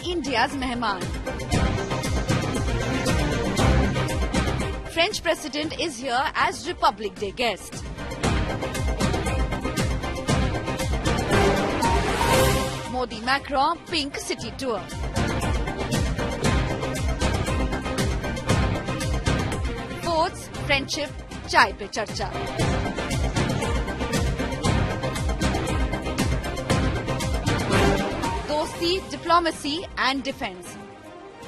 India's mehman. French President is here as Republic Day guest. Modi-Macron Pink City Tour. Forts, friendship, chai pe charcha. Dosti, diplomacy and defense.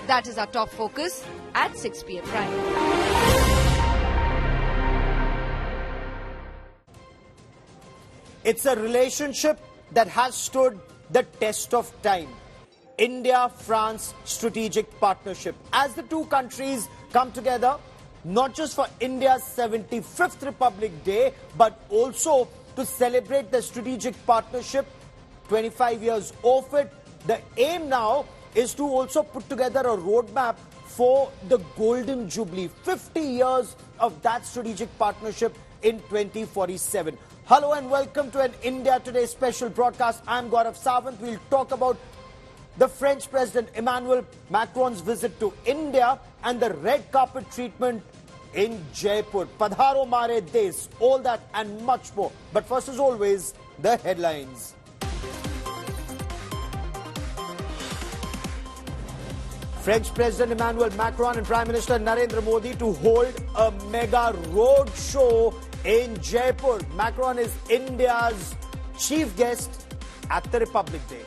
That is our top focus at 6 p.m. Prime. It's a relationship that has stood the test of time. India-France strategic partnership. As the two countries come together, not just for India's 75th Republic Day, but also to celebrate the strategic partnership, 25 years of it. The aim now is to also put together a roadmap for the Golden Jubilee, 50 years of that strategic partnership in 2047. Hello and welcome to an India Today special broadcast. I'm Gaurav Sawant. We'll talk about the French President Emmanuel Macron's visit to India and the red carpet treatment in Jaipur. Padharo Mare Des, all that and much more. But first, as always, the headlines. French President Emmanuel Macron and Prime Minister Narendra Modi to hold a mega road show in Jaipur. Macron is India's chief guest at the Republic Day.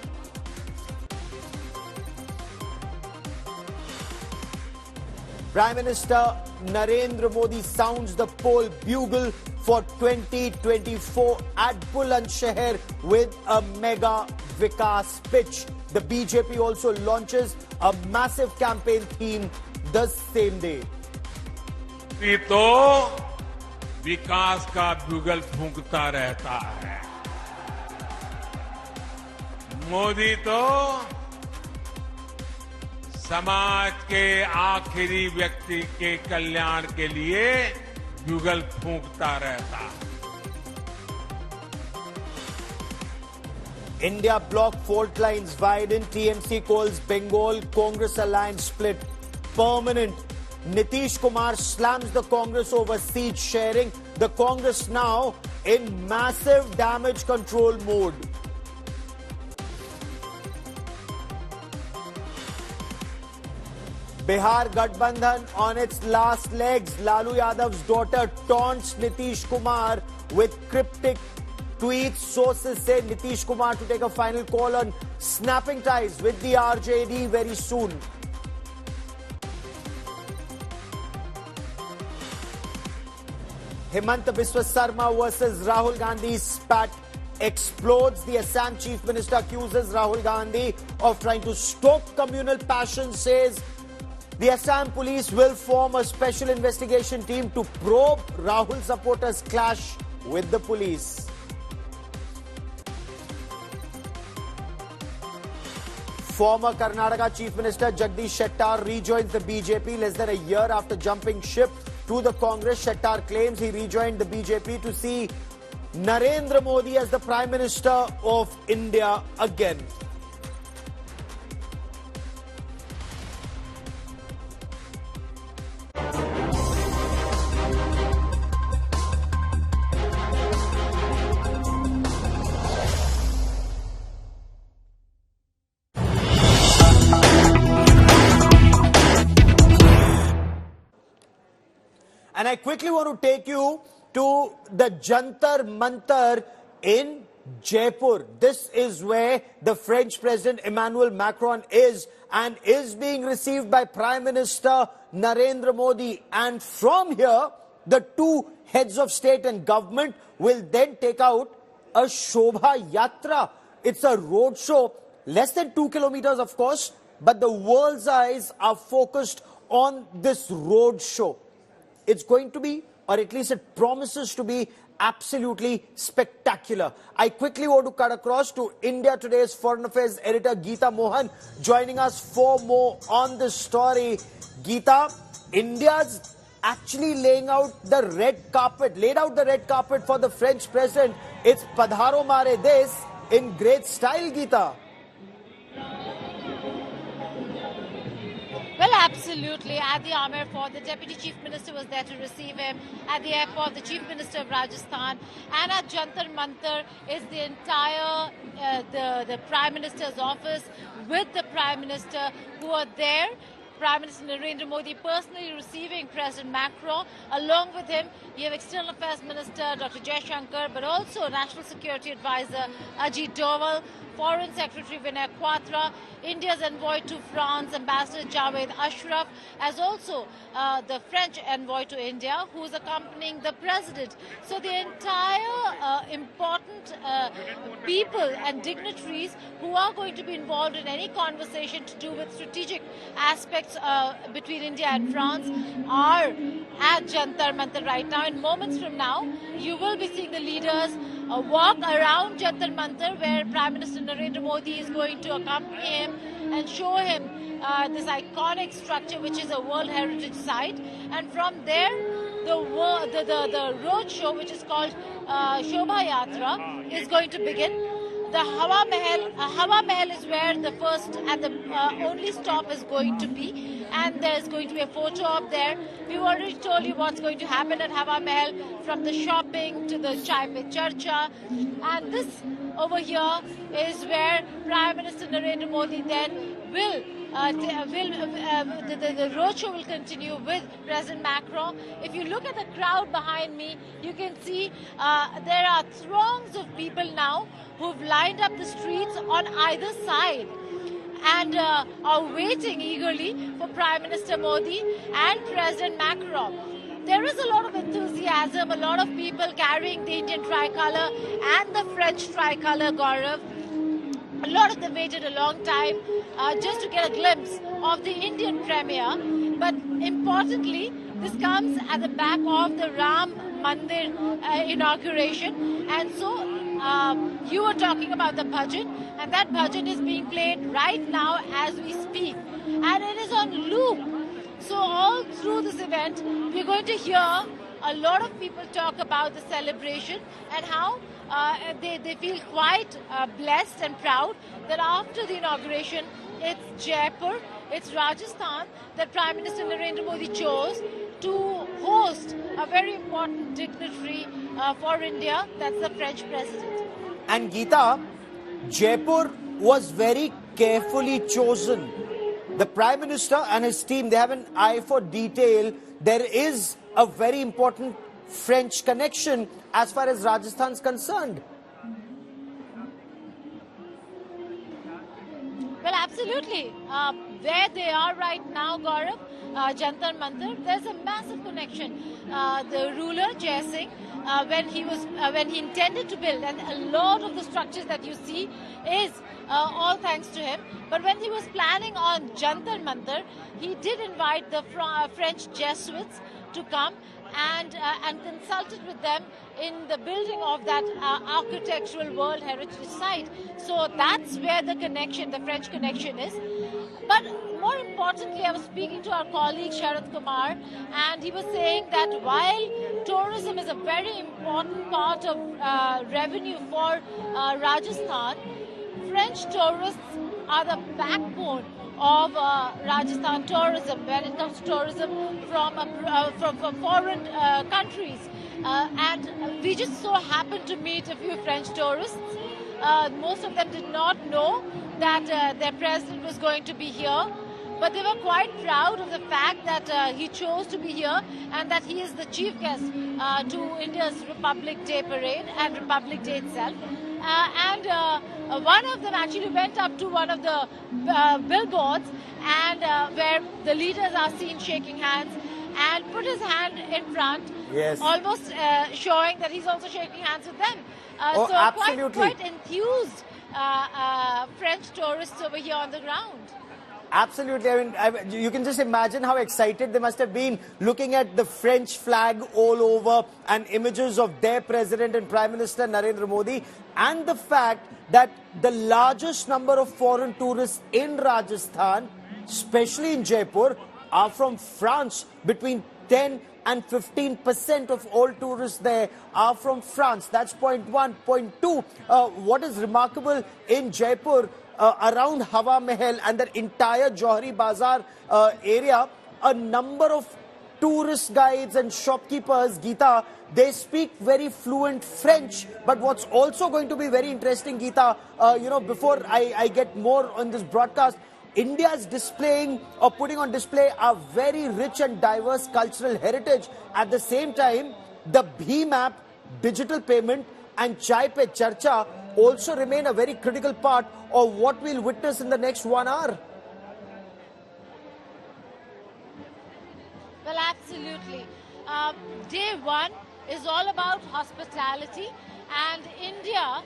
Prime Minister Narendra Modi sounds the poll bugle for 2024 at Bulandshahr with a mega Vikas pitch. The BJP also launches a massive campaign theme the same day. तो विकास का बुगल फूंकता रहता है, मोदी तो समाज के आखिरी व्यक्ति के कल्याण के लिए बुगल फूंकता रहता है. India bloc fault lines widen. TMC calls Bengal Congress alliance split permanent. Nitish Kumar slams the Congress over seat sharing. The Congress now in massive damage control mode. Bihar Gathbandhan on its last legs. Lalu Yadav's daughter taunts Nitish Kumar with cryptic tweets. Sources say Nitish Kumar to take a final call on snapping ties with the RJD very soon. Himanta Biswa Sarma versus Rahul Gandhi spat explodes. The Assam Chief Minister accuses Rahul Gandhi of trying to stoke communal passion, says the Assam police will form a special investigation team to probe Rahul supporters' clash with the police. Former Karnataka Chief Minister Jagdish Shettar rejoins the BJP less than a year after jumping ship to the Congress. Shettar claims he rejoined the BJP to see Narendra Modi as the Prime Minister of India again. And I quickly want to take you to the Jantar Mantar in Jaipur. This is where the French President Emmanuel Macron is and is being received by Prime Minister Narendra Modi. And from here, the two heads of state and government will then take out a Shobha Yatra. It's a road show, less than 2 kilometers, of course, but the world's eyes are focused on this road show. It's going to be, or at least it promises to be, absolutely spectacular. I quickly want to cut across to India Today's Foreign Affairs editor Geeta Mohan, joining us for more on this story. Geeta, India's actually laid out the red carpet for the French president. It's Padharo Mare Des in great style, Geeta. absolutely. At the Amer Fort, the Deputy Chief Minister was there to receive him. At the airport, the Chief Minister of Rajasthan. And at Jantar Mantar is the entire the Prime Minister's office with the Prime Minister who are there. Prime Minister Narendra Modi personally receiving President Macron. Along with him, you have External Affairs Minister Dr. Jaishankar, but also National Security Advisor Ajit Doval, Foreign Secretary Vinay Quatra, India's envoy to France, Ambassador Javed Ashraf, as also the French envoy to India, who is accompanying the President. So the entire important people and dignitaries who are going to be involved in any conversation to do with strategic aspects between India and France are at Jantar Mantar right now. In moments from now, you will be seeing the leaders walk around Jantar Mantar, where Prime Minister Narendra Modi is going to accompany him and show him this iconic structure, which is a World Heritage Site. And from there, the road show, which is called Shobha Yatra, is going to begin. The Hawa Mahal is where the first and the only stop is going to be, and there's going to be a photo up there. We've already told you what's going to happen at Hawa Mahal, from the shopping to the Chai Pe Charcha, and this over here is where Prime Minister Narendra Modi then will the roadshow will continue with President Macron. If you look at the crowd behind me, you can see there are throngs of people now who've lined up the streets on either side and are waiting eagerly for Prime Minister Modi and President Macron. There is a lot of enthusiasm, a lot of people carrying the Indian tricolour and the French tricolour, Gaurav. A lot of them waited a long time just to get a glimpse of the Indian premier. But importantly, this comes at the back of the Ram Mandir inauguration. And so you were talking about the bhajan, and that bhajan is being played right now as we speak. And it is on loop. So all through this event, we're going to hear a lot of people talk about the celebration and how they feel quite blessed and proud that after the inauguration, it's Jaipur, it's Rajasthan that Prime Minister Narendra Modi chose to host a very important dignitary for India, that's the French President. And Geeta, Jaipur was very carefully chosen. The Prime Minister and his team, they have an eye for detail. There is a very important French connection as far as Rajasthan is concerned. Well, absolutely. Where they are right now, Gaurav, Jantar Mantar, there's a massive connection. The ruler, Jai Singh, when he intended to build, and a lot of the structures that you see is all thanks to him. But when he was planning on Jantar Mantar, he did invite the French Jesuits to come and consulted with them in the building of that architectural World Heritage Site. So that's where the connection, the French connection is. But more importantly, I was speaking to our colleague Sharad Kumar, and he was saying that while tourism is a very important part of revenue for Rajasthan, French tourists are the backbone of Rajasthan tourism when it comes to tourism from foreign countries. And we just so happened to meet a few French tourists. Most of them did not know that their president was going to be here, but they were quite proud of the fact that he chose to be here and that he is the chief guest to India's Republic Day parade and Republic Day itself. One of them actually went up to one of the billboards and where the leaders are seen shaking hands and put his hand in front, almost showing that he's also shaking hands with them. So absolutely. quite enthused French tourists over here on the ground. Absolutely. I mean, you can just imagine how excited they must have been looking at the French flag all over and images of their president and Prime Minister Narendra Modi, and the fact that the largest number of foreign tourists in Rajasthan, especially in Jaipur, are from France. Between 10 and 15% of all tourists there are from France. That's point one. Point two, what is remarkable in Jaipur, around Hawa Mahal and the entire Johari Bazaar area, a number of tourist guides and shopkeepers, Geeta, they speak very fluent French. But what's also going to be very interesting, Geeta, before I get more on this broadcast, India is displaying or putting on display a very rich and diverse cultural heritage. At the same time, the BHIM app, digital payment, and Chai Pe Charcha also remain a very critical part of what we'll witness in the next 1 hour. Well, absolutely. Day one is all about hospitality, and India,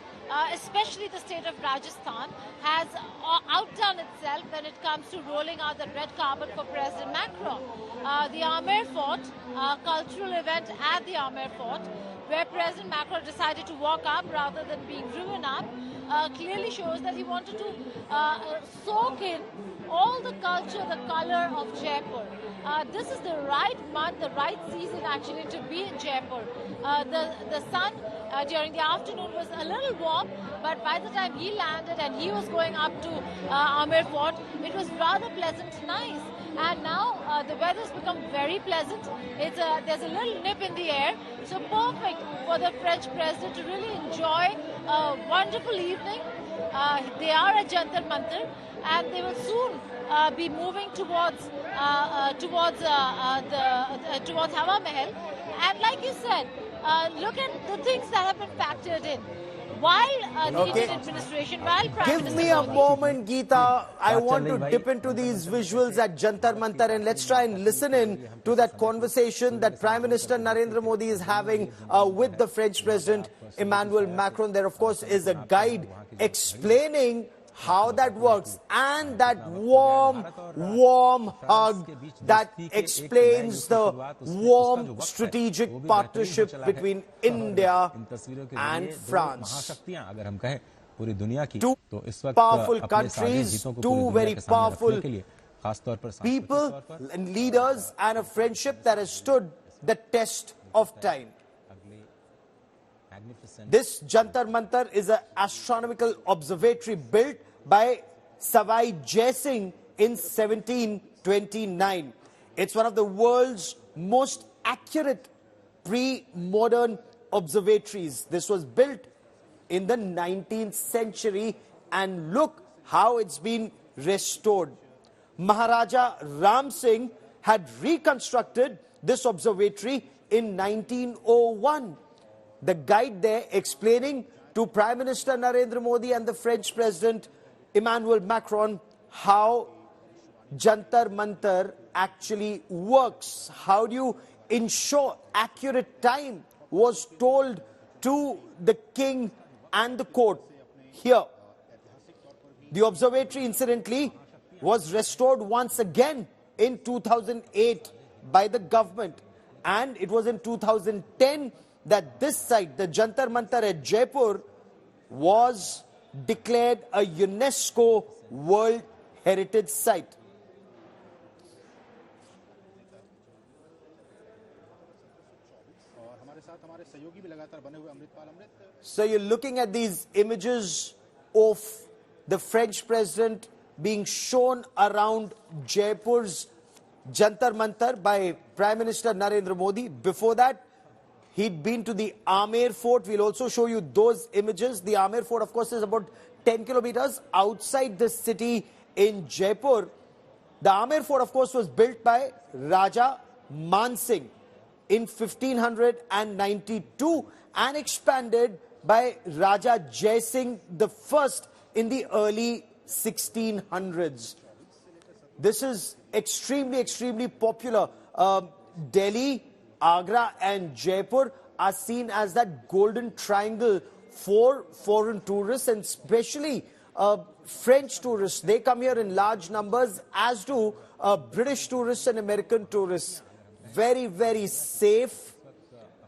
especially the state of Rajasthan, has outdone itself when it comes to rolling out the red carpet for President Macron. The Amer Fort, cultural event at the Amer Fort, where President Macron decided to walk up rather than being driven up, clearly shows that he wanted to soak in all the culture, the color of Jaipur. This is the right month, the right season actually to be in Jaipur. The sun during the afternoon was a little warm, but by the time he landed and he was going up to Amer Fort, it was rather pleasant, nice. And now the weather's become very pleasant. There's a little nip in the air, so perfect for the French president to really enjoy a wonderful evening. They are at Jantar Mantar, and they will soon be moving towards Hawa Mahal. And like you said, look at the things that have been factored in. While the Indian administration, while Prime Give Minister me a Modi, moment, Geeta. I want to dip into these visuals at Jantar Mantar, and let's try and listen in to that conversation that Prime Minister Narendra Modi is having with the French President Emmanuel Macron. There, of course, is a guide explaining how that works, and that warm hug that explains the warm strategic partnership between India and France. Two powerful countries, two very powerful people and leaders, and a friendship that has stood the test of time. This Jantar Mantar is an astronomical observatory built by Savai Jai Singh in 1729. It's one of the world's most accurate pre-modern observatories. This was built in the 19th century, and look how it's been restored. Maharaja Ram Singh had reconstructed this observatory in 1901. The guide there explaining to Prime Minister Narendra Modi and the French President Emmanuel Macron how Jantar Mantar actually works. How do you ensure accurate time, was told to the king and the court here. The observatory, incidentally, was restored once again in 2008 by the government, and it was in 2010 that this site, the Jantar Mantar at Jaipur, was declared a UNESCO World Heritage Site. So you're looking at these images of the French president being shown around Jaipur's Jantar Mantar by Prime Minister Narendra Modi. Before that, he'd been to the Amer Fort. We'll also show you those images. The Amer Fort, of course, is about 10 kilometers outside the city in Jaipur. The Amer Fort, of course, was built by Raja Man Singh in 1592 and expanded by Raja Jai Singh the First in the early 1600s. This is extremely popular. Delhi, Agra and Jaipur are seen as that golden triangle for foreign tourists, and especially French tourists. They come here in large numbers, as do British tourists and American tourists. Very safe,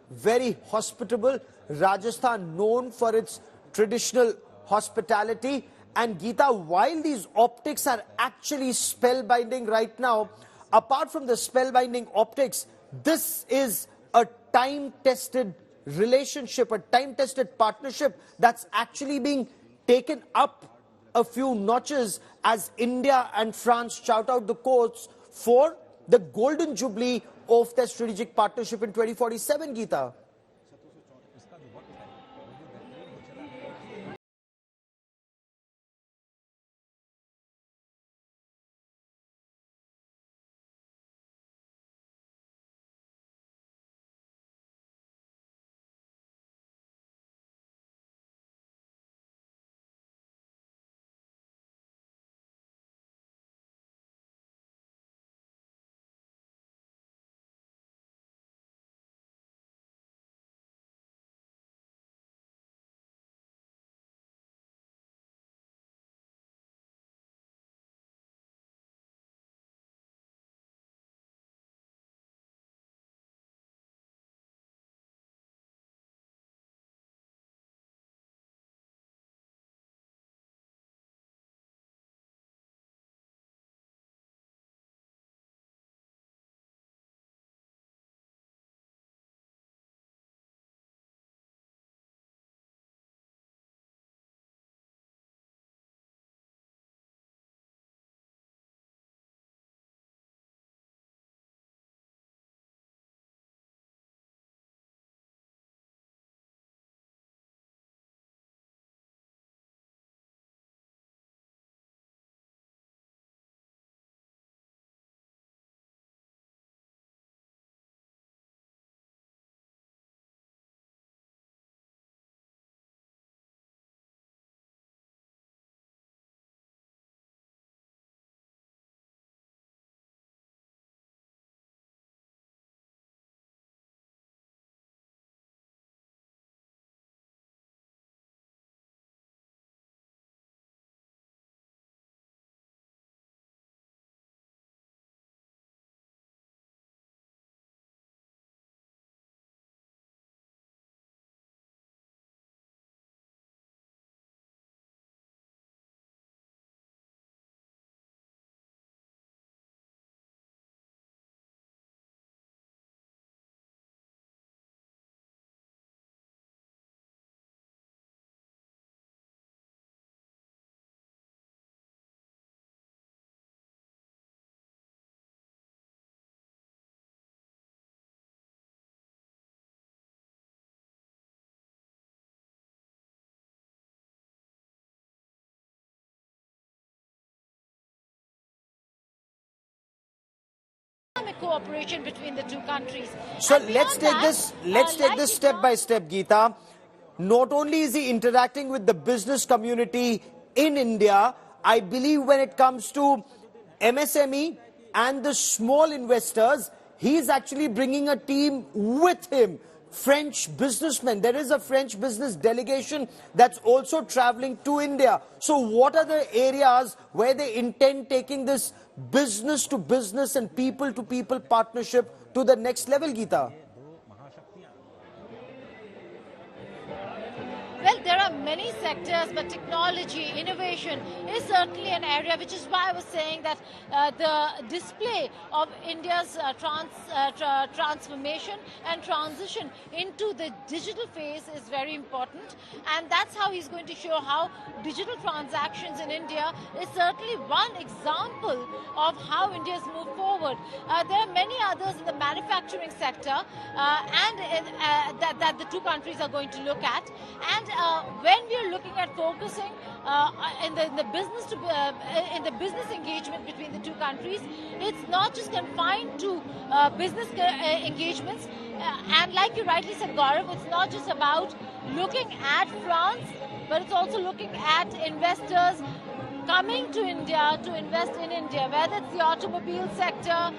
very hospitable. Rajasthan known for its traditional hospitality. And Geeta, while these optics are actually spellbinding right now, apart from the spellbinding optics, this is a time-tested relationship, a time-tested partnership that's actually being taken up a few notches as India and France shout out the course for the Golden Jubilee of their strategic partnership in 2047, Geeta. Cooperation between the two countries. So And let's take beyond this. that, Let's take like this you step know- by step, Geeta. Not only is he interacting with the business community in India, I believe when it comes to MSME and the small investors, he's actually bringing a team with him. French businessmen. There is a French business delegation that's also traveling to India. So what are the areas where they intend taking this business to business and people to people partnership to the next level, Geeta? Well, there are many sectors, but technology, innovation is certainly an area, which is why I was saying that the display of India's transformation and transition into the digital phase is very important. And that's how he's going to show how digital transactions in India is certainly one example of how India's moved forward. There are many others in the manufacturing sector that the two countries are going to look at. And when we are looking at focusing in the business engagement between the two countries, it's not just confined to business engagements. And like you rightly said, Gaurav, it's not just about looking at France, but it's also looking at investors coming to India to invest in India, whether it's the automobile sector,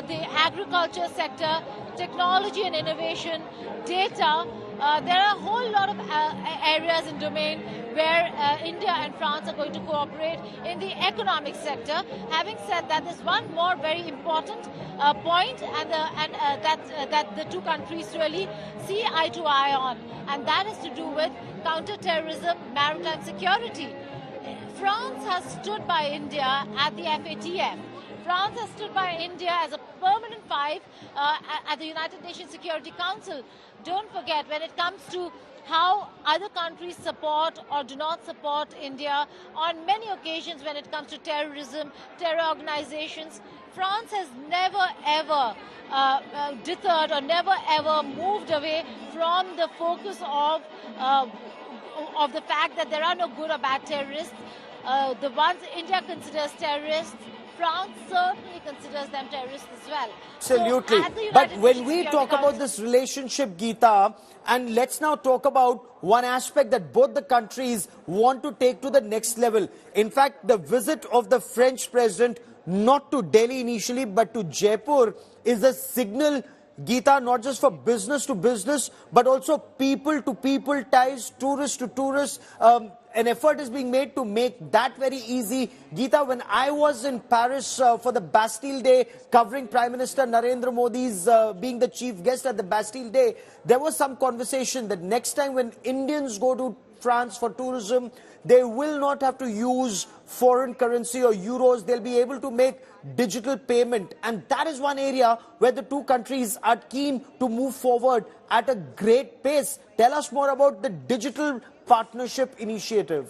the agriculture sector, technology and innovation, data. There are a whole lot of areas and domain where India and France are going to cooperate in the economic sector. Having said that, there's one more very important point that the two countries really see eye to eye on, and that is to do with counter-terrorism, maritime security. France has stood by India at the FATF. France has stood by India as a permanent five at the United Nations Security Council. Don't forget, when it comes to how other countries support or do not support India on many occasions when it comes to terrorism, terror organizations, France has never ever deterred or never ever moved away from the focus of the fact that there are no good or bad terrorists. The ones India considers terrorists, France certainly considers them terrorists as well. Absolutely. So, but when we talk about this relationship, Geeta, and let's now talk about one aspect that both the countries want to take to the next level. In fact, the visit of the French president, not to Delhi initially, but to Jaipur, is a signal, Geeta, not just for business to business, but also people to people ties, tourist to tourist. An effort is being made to make that very easy. Geeta, when I was in Paris for the Bastille Day, covering Prime Minister Narendra Modi's being the chief guest at the Bastille Day, there was some conversation that next time when Indians go to France for tourism, they will not have to use foreign currency or euros. They'll be able to make digital payment. And that is one area where the two countries are keen to move forward at a great pace. Tell us more about the digital partnership initiative.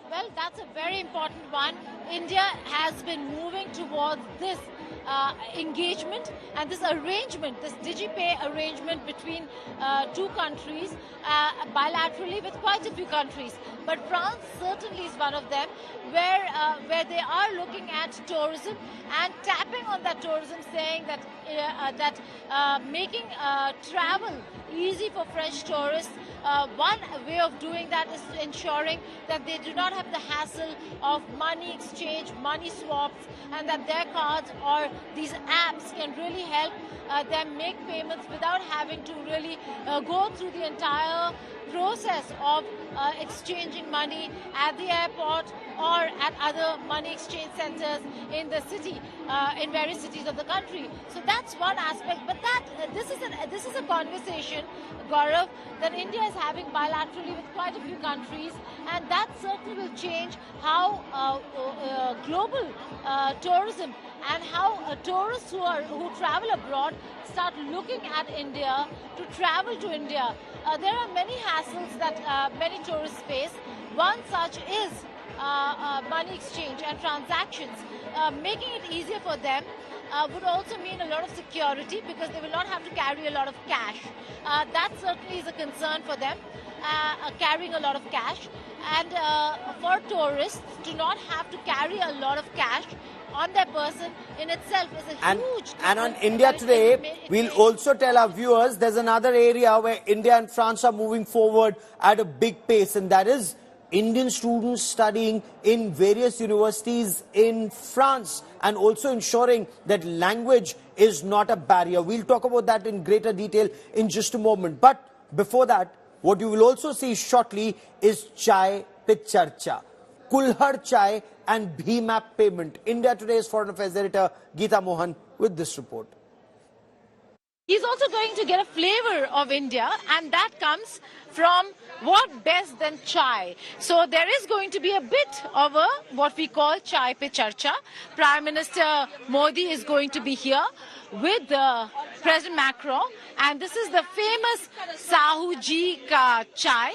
Well, that's a very important one. India has been moving towards this engagement and this arrangement, this DigiPay arrangement between two countries bilaterally with quite a few countries. But France certainly is one of them where they are looking at tourism and tapping on that tourism, saying that making travel easy for French tourists. One way of doing that is ensuring that they do not have the hassle of money exchange, money swaps, and that their cards or these apps can really help them make payments without having to really go through the entire process of exchanging money at the airport or at other money exchange centers in the city, in various cities of the country. So that's one aspect. But this is a conversation, Gaurav, that India is having bilaterally with quite a few countries, and that certainly will change how global tourism and how tourists who travel abroad start looking at India to travel to India. There are many hassles that many tourists face. One such is money exchange and transactions. Making it easier for them would also mean a lot of security because they will not have to carry a lot of cash. That certainly is a concern for them, carrying a lot of cash. And for tourists to not have to carry a lot of cash on their person in itself is a huge... And on India Today, we'll also tell our viewers there's another area where India and France are moving forward at a big pace, and that is Indian students studying in various universities in France and also ensuring that language is not a barrier. We'll talk about that in greater detail in just a moment. But before that, what you will also see shortly is Chai Pe Charcha, Kulhar Chai and Bhim app payment. India Today's Foreign Affairs editor Geeta Mohan with this report. He's also going to get a flavor of India, and that comes from what best than chai. So there is going to be a bit of a what we call Chai Pe Charcha. Prime Minister Modi is going to be here with President Macron, and this is the famous Sahu ji ka chai.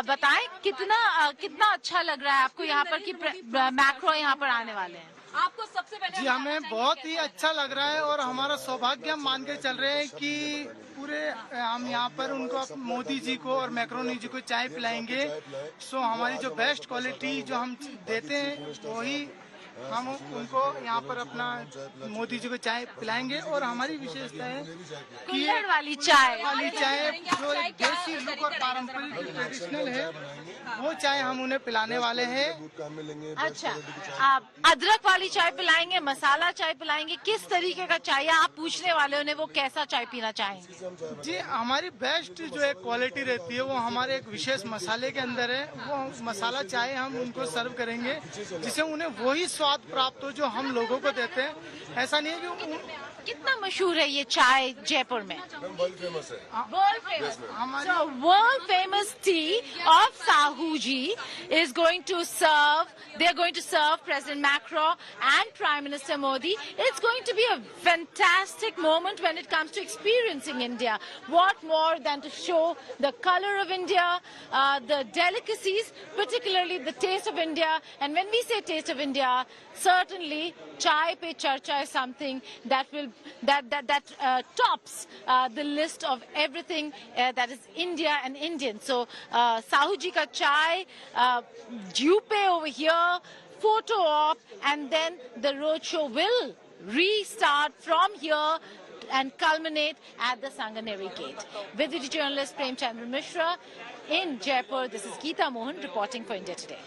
बताएं कितना अच्छा लग रहा है आपको यहाँ पर कि मैक्रो यहाँ पर आने वाले हैं? आपको सबसे पहले जी हमें बहुत ही अच्छा लग रहा है और हमारा सौभाग्य हम मान के चल रहे हैं कि पूरे हम यहाँ पर उनको मोदी जी को और मैक्रोन जी को चाय पिलाएंगे। सो हमारी जो बेस्ट क्वालिटी जो हम देते हैं वही हम उनको यहाँ पर अपना मोदी जी को चाय पिलाएंगे। और हमारी विशेषता है कुल्हड़ वाली चाय जो एक देसी लुक और पारंपरिक ट्रेडिशनल है वो चाय हम उन्हें पिलाने वाले हैं। अच्छा, आप अदरक वाली चाय पिलाएंगे, मसाला चाय पिलाएंगे, किस तरीके का चाय आप पूछने वाले उन्हें वो कैसा चाय पीना चाहेंगे? जी हमारी बेस्ट जो एक क्वालिटी रहती है वो हमारे एक विशेष मसाले के अंदर है। वो मसाला चाय हम उनको सर्व करेंगे जिससे उन्हें वही स्वाद प्राप्त हो जो हम लोगों को देते हैं। ऐसा नहीं है कि कितना मशहूर है ये चाय जयपुर में? वर्ल्ड फेमस है. World famous. So world famous tea of Sahuji is going to serve. They're going to serve President Macron and Prime Minister Modi. It's going to be a fantastic moment when it comes to experiencing India. What more than to show the color of India, the delicacies, particularly the taste of India. And when we say taste of India, certainly chai pe charcha is something that tops the list of everything that is India and Indian. So Sahuji ka chai, jupe over here, photo op, and then the roadshow will restart from here and culminate at the Sanganeri Gate. With the journalist Prem Chandra Mishra in Jaipur, this is Geeta Mohan reporting for India Today.